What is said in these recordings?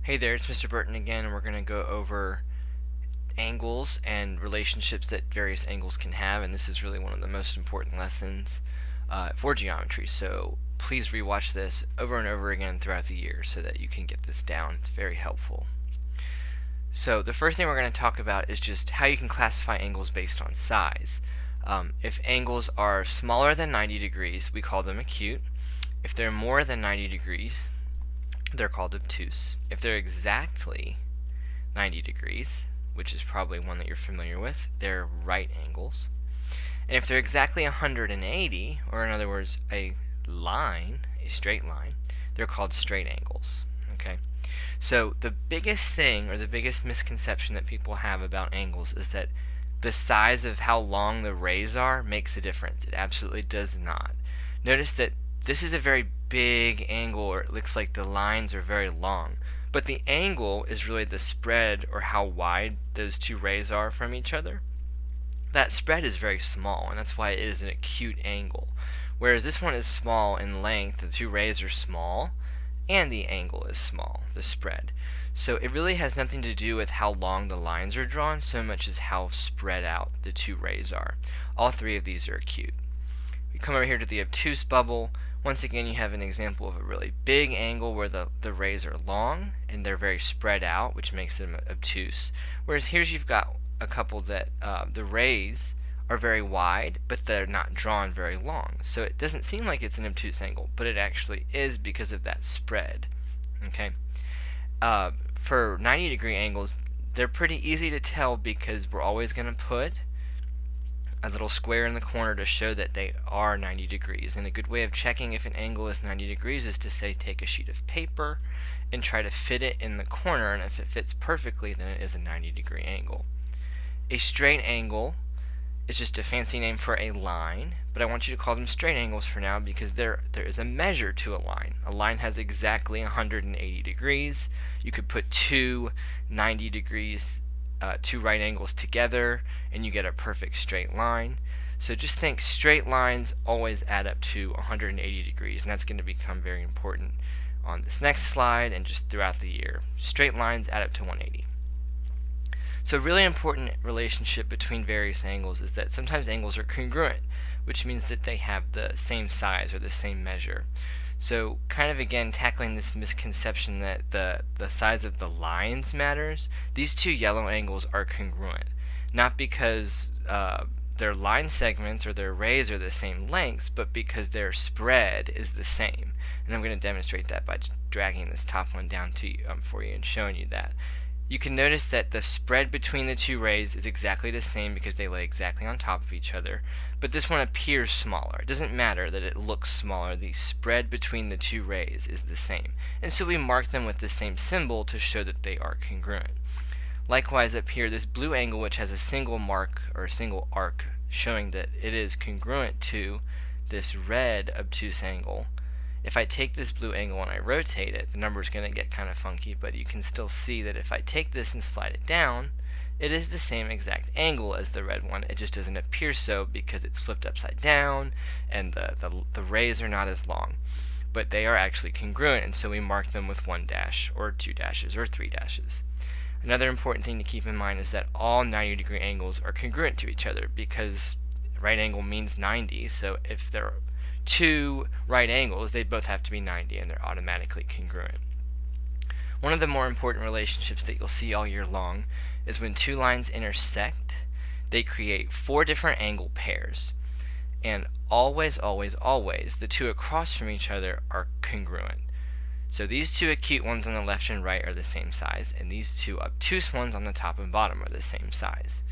Hey there, it's Mr. Burton again, and we're going to go over angles and relationships that various angles can have, and this is really one of the most important lessons for geometry. So please rewatch this over and over again throughout the year so that you can get this down. It's very helpful. So the first thing we're going to talk about is just how you can classify angles based on size. If angles are smaller than 90 degrees, we call them acute. If they're more than 90 degrees, they're called obtuse. If they're exactly 90 degrees, which is probably one that you're familiar with, they're right angles. And if they're exactly 180, or in other words, a straight line, they're called straight angles. Okay? So the biggest thing, or the biggest misconception that people have about angles is that the size of how long the rays are makes a difference. It absolutely does not. Notice that this is a very big angle, or it looks like the lines are very long. But the angle is really the spread, or how wide those two rays are from each other. That spread is very small, and that's why it is an acute angle. Whereas this one is small in length, the two rays are small, and the angle is small, the spread. So it really has nothing to do with how long the lines are drawn, so much as how spread out the two rays are. All three of these are acute. We come over here to the obtuse bubble. Once again, you have an example of a really big angle where the rays are long and they're very spread out, which makes them obtuse. Whereas here you've got a couple that the rays are very wide, but they're not drawn very long. So it doesn't seem like it's an obtuse angle, but it actually is because of that spread. Okay. For 90-degree angles, they're pretty easy to tell because we're always going to put a little square in the corner to show that they are 90 degrees. And a good way of checking if an angle is 90 degrees is to say take a sheet of paper and try to fit it in the corner, and if it fits perfectly, then it is a 90-degree angle. A straight angle is just a fancy name for a line, but I want you to call them straight angles for now because there is a measure to a line. A line has exactly 180 degrees. You could put two 90 degrees two right angles together and you get a perfect straight line. So just think straight lines always add up to 180 degrees, and that's going to become very important on this next slide and just throughout the year. Straight lines add up to 180. So a really important relationship between various angles is that sometimes angles are congruent, which means that they have the same size or the same measure. So kind of again tackling this misconception that the size of the lines matters, these two yellow angles are congruent. Not because their line segments or their rays are the same lengths, but because their spread is the same. And I'm going to demonstrate that by just dragging this top one down to you, for you and showing you that. You can notice that the spread between the two rays is exactly the same because they lay exactly on top of each other, but this one appears smaller. It doesn't matter that it looks smaller, the spread between the two rays is the same. And so we mark them with the same symbol to show that they are congruent. Likewise up here, this blue angle, which has a single mark or a single arc showing that it is congruent to this red obtuse angle. If I take this blue angle and I rotate it, the number is going to get kind of funky, but you can still see that if I take this and slide it down, it is the same exact angle as the red one. It just doesn't appear so because it's flipped upside down and the rays are not as long. But they are actually congruent, and so we mark them with 1 dash or 2 dashes or 3 dashes. Another important thing to keep in mind is that all 90-degree angles are congruent to each other because right angle means 90, so if they're two right angles, they both have to be 90 and they're automatically congruent. One of the more important relationships that you'll see all year long is when two lines intersect, they create 4 different angle pairs. And always, always, always, the two across from each other are congruent. So these two acute ones on the left and right are the same size, and these two obtuse ones on the top and bottom are the same size.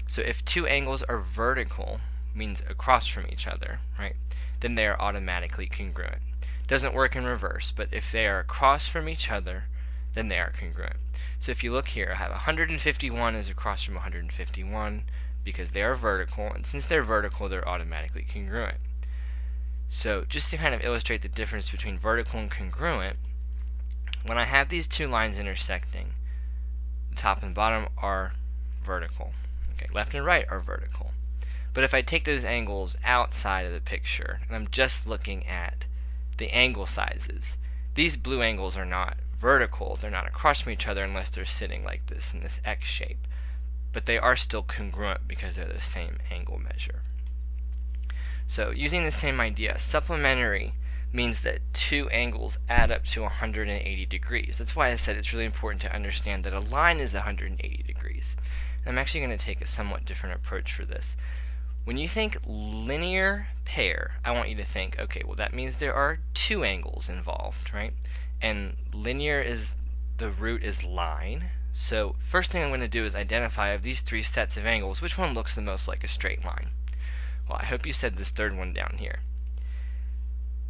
So if two angles are vertical, means across from each other, right? Then they are automatically congruent. Doesn't work in reverse, but if they are across from each other, then they are congruent. So if you look here, I have 151 is across from 151 because they are vertical, and since they're vertical, they're automatically congruent. So just to kind of illustrate the difference between vertical and congruent, when I have these two lines intersecting, the top and bottom are vertical. Okay, left and right are vertical. But if I take those angles outside of the picture, and I'm just looking at the angle sizes, these blue angles are not vertical. They're not across from each other unless they're sitting like this in this X shape. But they are still congruent because they're the same angle measure. So using the same idea, supplementary means that two angles add up to 180 degrees. That's why I said it's really important to understand that a line is 180 degrees. And I'm actually going to take a somewhat different approach for this. When you think linear pair, I want you to think, okay, well that means there are two angles involved, right? And linear is, the root is line. So first thing I'm going to do is identify of these three sets of angles, which one looks the most like a straight line? Well, I hope you said this third one down here.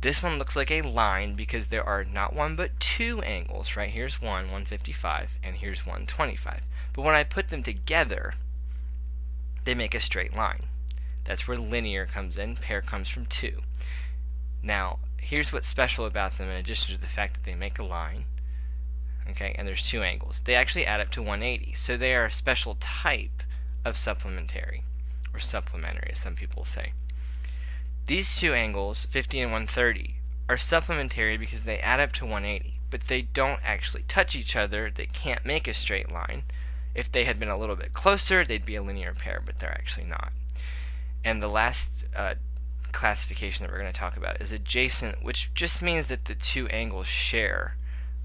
This one looks like a line because there are not one but two angles, right? Here's one, 155, and here's 125. But when I put them together, they make a straight line. That's where linear comes in, pair comes from two. Now, here's what's special about them in addition to the fact that they make a line, okay, and there's two angles. They actually add up to 180, so they are a special type of supplementary, or supplementary as some people say. These two angles, 50 and 130, are supplementary because they add up to 180, but they don't actually touch each other. They can't make a straight line. If they had been a little bit closer, they'd be a linear pair, but they're actually not. And the last classification that we're going to talk about is adjacent, which just means that the two angles share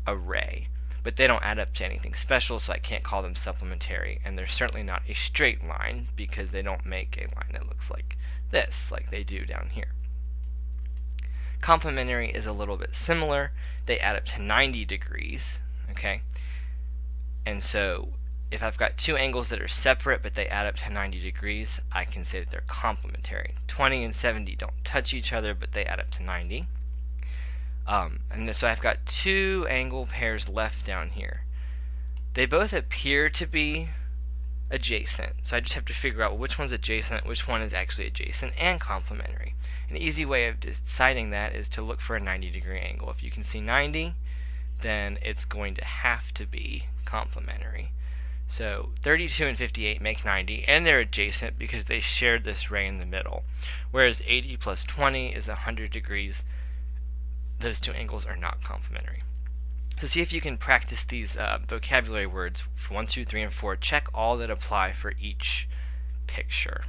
a ray, but they don't add up to anything special, so I can't call them supplementary, and they're certainly not a straight line because they don't make a line that looks like this, like they do down here. Complementary is a little bit similar. They add up to 90 degrees, okay? And so if I've got two angles that are separate but they add up to 90 degrees, I can say that they're complementary. 20 and 70 don't touch each other, but they add up to 90. And so I've got two angle pairs left down here. They both appear to be adjacent, so I just have to figure out which one's adjacent, which one is actually adjacent and complementary. An easy way of deciding that is to look for a 90-degree angle. If you can see 90, then it's going to have to be complementary. So 32 and 58 make 90, and they're adjacent because they shared this ray in the middle. Whereas 80 plus 20 is 100 degrees. Those two angles are not complementary. So see if you can practice these vocabulary words for 1, 2, 3, and 4. Check all that apply for each picture.